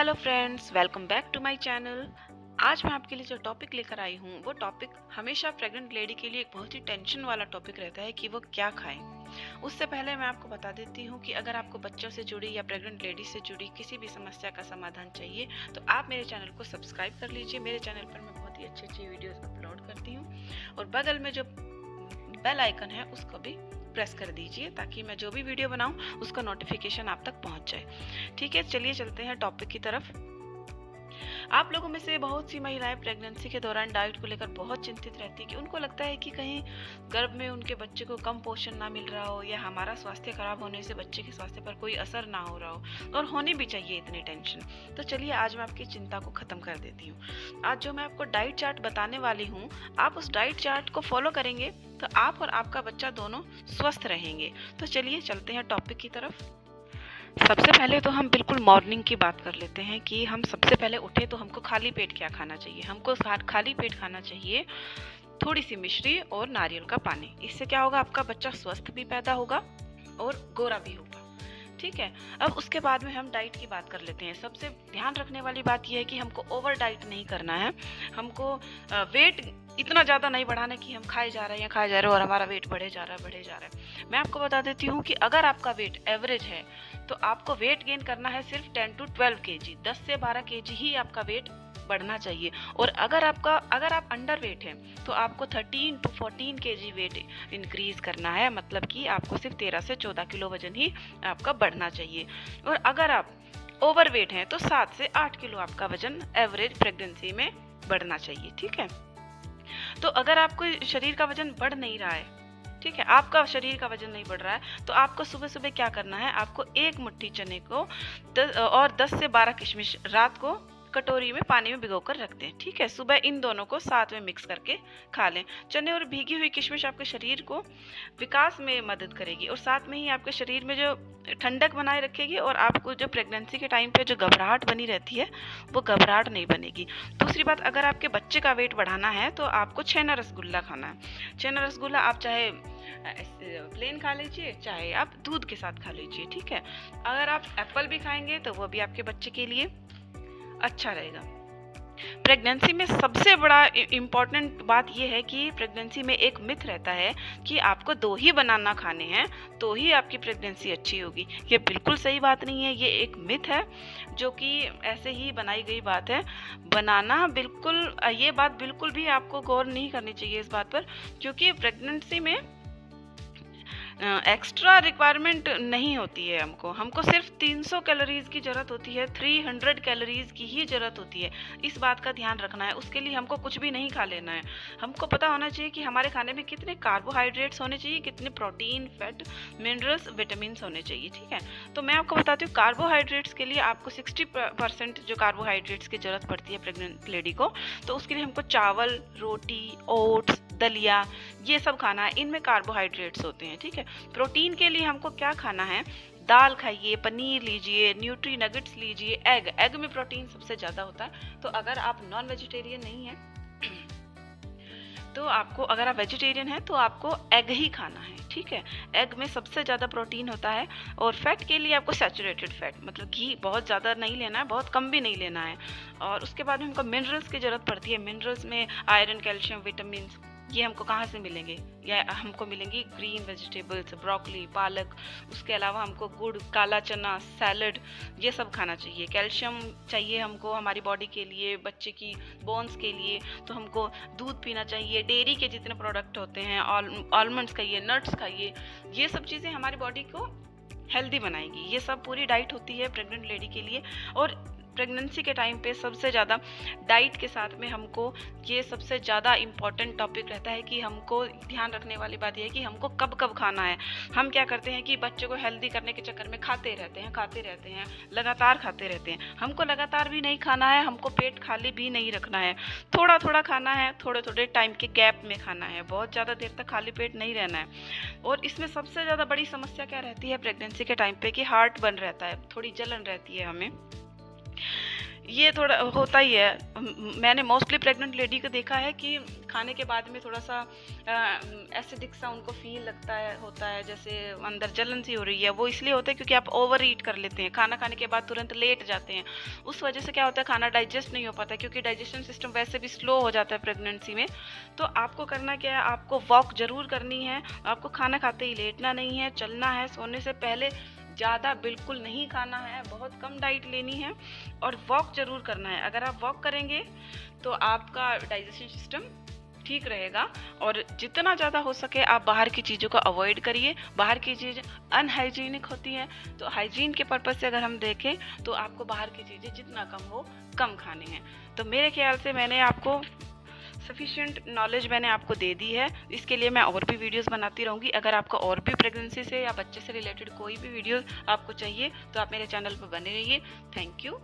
Hello friends, welcome back to my channel. आज मैं आपके लिए जो टॉपिक लेकर आई हूँ वो टॉपिक हमेशा प्रेग्नेंट लेडी के लिए एक बहुत ही टेंशन वाला टॉपिक रहता है कि वो क्या खाएं। उससे पहले मैं आपको बता देती हूँ कि अगर आपको बच्चों से जुड़ी या प्रेग्नेंट लेडी से जुड़ी किसी भी समस्या का समाधान चाहिए तो आप मेरे चैनल को सब्सक्राइब कर लीजिए। मेरे चैनल पर मैं बहुत ही अच्छी वीडियोज़ अपलोड करती हूँ और बगल में जो बेल आइकन है उसको भी प्रेस कर दीजिए ताकि मैं जो भी वीडियो बनाऊं उसका नोटिफिकेशन आप तक पहुंच जाए। ठीक है, चलिए चलते हैं टॉपिक की तरफ। आप लोगों में से बहुत सी महिलाएं प्रेगनेंसी के दौरान डाइट को लेकर बहुत चिंतित रहती है कि उनको लगता है कि कहीं गर्भ में उनके बच्चे को कम पोषण ना मिल रहा हो या हमारा स्वास्थ्य खराब होने से बच्चे के स्वास्थ्य पर कोई असर ना हो रहा हो, और होनी भी चाहिए इतनी टेंशन। तो चलिए आज मैं आपकी चिंता को खत्म कर देती हूँ। आज जो मैं आपको डाइट चार्ट बताने वाली हूँ, आप उस डाइट चार्ट को फॉलो करेंगे तो आप और आपका बच्चा दोनों स्वस्थ रहेंगे। तो चलिए चलते हैं टॉपिक की तरफ। सबसे पहले तो हम बिल्कुल मॉर्निंग की बात कर लेते हैं कि हम सबसे पहले उठे तो हमको खाली पेट क्या खाना चाहिए। हमको खाली पेट खाना चाहिए थोड़ी सी मिश्री और नारियल का पानी। इससे क्या होगा, आपका बच्चा स्वस्थ भी पैदा होगा और गोरा भी होगा। ठीक है, अब उसके बाद में हम डाइट की बात कर लेते हैं। सबसे ध्यान रखने वाली बात यह है कि हमको ओवर डाइट नहीं करना है। हमको वेट इतना ज़्यादा नहीं बढ़ाना कि हम खाए जा रहे हैं और हमारा वेट बढ़े जा रहा है। मैं आपको बता देती हूँ कि अगर आपका वेट एवरेज है तो आपको वेट गेन करना है सिर्फ 10 to 12 kg, 10 से 12 kg ही आपका वेट बढ़ना चाहिए। और अगर आप अंडर वेट हैं तो आपको 13 to 14 kg वेट इंक्रीज करना है, मतलब कि आपको सिर्फ 13 से 14 किलो वजन ही आपका बढ़ना चाहिए। और अगर आप ओवर वेट हैं तो 7 से 8 किलो आपका वजन एवरेज प्रेगनेंसी में बढ़ना चाहिए। ठीक है, तो अगर आपको शरीर का वजन बढ़ नहीं रहा है, ठीक है, आपका शरीर का वजन नहीं बढ़ रहा है, तो आपको सुबह सुबह क्या करना है, आपको एक मुट्ठी चने को और 10 से 12 किशमिश रात को कटोरी में पानी में भिगोकर रख दें। ठीक है, सुबह इन दोनों को साथ में मिक्स करके खा लें। चने और भीगी हुई किशमिश आपके शरीर को विकास में मदद करेगी और साथ में ही आपके शरीर में जो ठंडक बनाए रखेगी और आपको जो प्रेगनेंसी के टाइम पे जो घबराहट बनी रहती है वो घबराहट नहीं बनेगी। दूसरी बात, अगर आपके बच्चे का वेट बढ़ाना है तो आपको छेना रसगुल्ला खाना है। छेना रसगुल्ला आप चाहे प्लेन खा लीजिए चाहे आप दूध के साथ खा लीजिए। ठीक है, अगर आप एप्पल भी खाएंगे तो वो भी आपके बच्चे के लिए अच्छा रहेगा। प्रेगनेंसी में सबसे बड़ा इम्पॉर्टेंट बात यह है कि प्रेगनेंसी में एक मिथ रहता है कि आपको 2 ही बनाना खाने हैं तो ही आपकी प्रेगनेंसी अच्छी होगी। ये बिल्कुल सही बात नहीं है, ये एक मिथ है जो कि ऐसे ही बनाई गई बात है। बनाना बिल्कुल, ये बात बिल्कुल भी आपको गौर नहीं करनी चाहिए इस बात पर, क्योंकि प्रेगनेंसी में एक्स्ट्रा रिक्वायरमेंट नहीं होती है। हमको सिर्फ 300 कैलोरीज की ज़रूरत होती है, 300 कैलोरीज की ही ज़रूरत होती है। इस बात का ध्यान रखना है। उसके लिए हमको कुछ भी नहीं खा लेना है। हमको पता होना चाहिए कि हमारे खाने में कितने कार्बोहाइड्रेट्स होने चाहिए, कितने प्रोटीन, फैट, मिनरल्स, विटामिन होने चाहिए। ठीक है, तो मैं आपको बताती हूँ कार्बोहाइड्रेट्स के लिए आपको 60% जो कार्बोहाइड्रेट्स की ज़रूरत पड़ती है प्रेग्नेंट लेडी को, तो उसके लिए हमको चावल, रोटी, ओट्स, दलिया, ये सब खाना है। इनमें कार्बोहाइड्रेट्स होते हैं। ठीक है, प्रोटीन के लिए हमको क्या खाना है, दाल खाइए, पनीर लीजिए, न्यूट्री नगेट्स लीजिए, एग में प्रोटीन सबसे ज़्यादा होता है। तो अगर आप नॉन वेजिटेरियन नहीं हैं तो आपको, अगर आप वेजिटेरियन हैं तो आपको एग ही खाना है। ठीक है, एग में सबसे ज़्यादा प्रोटीन होता है। और फैट के लिए आपको सैचुरेटेड फैट, मतलब घी बहुत ज़्यादा नहीं लेना है, बहुत कम भी नहीं लेना है। और उसके बाद में हमको मिनरल्स की ज़रूरत पड़ती है। मिनरल्स में आयरन, कैल्शियम, विटामिन, ये हमको कहाँ से मिलेंगे, या हमको मिलेंगी ग्रीन वेजिटेबल्स, ब्रोकली, पालक। उसके अलावा हमको गुड़, काला चना, सैलड, ये सब खाना चाहिए। कैल्शियम चाहिए हमको हमारी बॉडी के लिए, बच्चे की बोन्स के लिए, तो हमको दूध पीना चाहिए। डेयरी के जितने प्रोडक्ट होते हैं, आलमंड्स खाइए, नट्स खाइए, ये सब चीज़ें हमारी बॉडी को हेल्दी बनाएगी। ये सब पूरी डाइट होती है प्रेग्नेंट लेडी के लिए। और प्रेगनेंसी के टाइम पे सबसे ज़्यादा डाइट के साथ में हमको ये सबसे ज़्यादा इम्पॉर्टेंट टॉपिक रहता है कि हमको ध्यान रखने वाली बात यह है कि हमको कब कब खाना है। हम क्या करते हैं कि बच्चे को हेल्दी करने के चक्कर में खाते रहते हैं, लगातार खाते रहते हैं। हमको लगातार भी नहीं खाना है, हमको पेट खाली भी नहीं रखना है। थोड़ा थोड़ा खाना है, थोड़े थोड़े टाइम के गैप में खाना है, बहुत ज़्यादा देर तक खाली पेट नहीं रहना है। और इसमें सबसे ज़्यादा बड़ी समस्या क्या रहती है प्रेगनेंसी के टाइम पे कि हार्ट बर्न रहता है, थोड़ी जलन रहती है हमें। ये थोड़ा होता ही है। मैंने मोस्टली प्रेग्नेंट लेडी को देखा है कि खाने के बाद में थोड़ा सा एसिडिक सा उनको फील लगता है, होता है, जैसे अंदर जलन सी हो रही है। वो इसलिए होता है क्योंकि आप ओवर ईट कर लेते हैं, खाना खाने के बाद तुरंत लेट जाते हैं। उस वजह से क्या होता है, खाना डाइजेस्ट नहीं हो पाता, क्योंकि डाइजेशन सिस्टम वैसे भी स्लो हो जाता है प्रेगनेंसी में। तो आपको करना क्या है, आपको वॉक ज़रूर करनी है, आपको खाना खाते ही लेटना नहीं है, चलना है, सोने से पहले ज़्यादा बिल्कुल नहीं खाना है, बहुत कम डाइट लेनी है और वॉक ज़रूर करना है। अगर आप वॉक करेंगे तो आपका डाइजेशन सिस्टम ठीक रहेगा। और जितना ज़्यादा हो सके आप बाहर की चीज़ों को अवॉइड करिए। बाहर की चीज़ें अनहाइजीनिक होती हैं, तो हाइजीन के पर्पज़ से अगर हम देखें तो आपको बाहर की चीज़ें जितना कम हो कम खानी हैं। तो मेरे ख्याल से मैंने आपको सफिशिएंट नॉलेज मैंने आपको दे दी है। इसके लिए मैं और भी वीडियोस बनाती रहूँगी। अगर आपको और भी प्रेगनेंसी से या बच्चे से रिलेटेड कोई भी वीडियो आपको चाहिए तो आप मेरे चैनल पर बने रहिए। Thank you.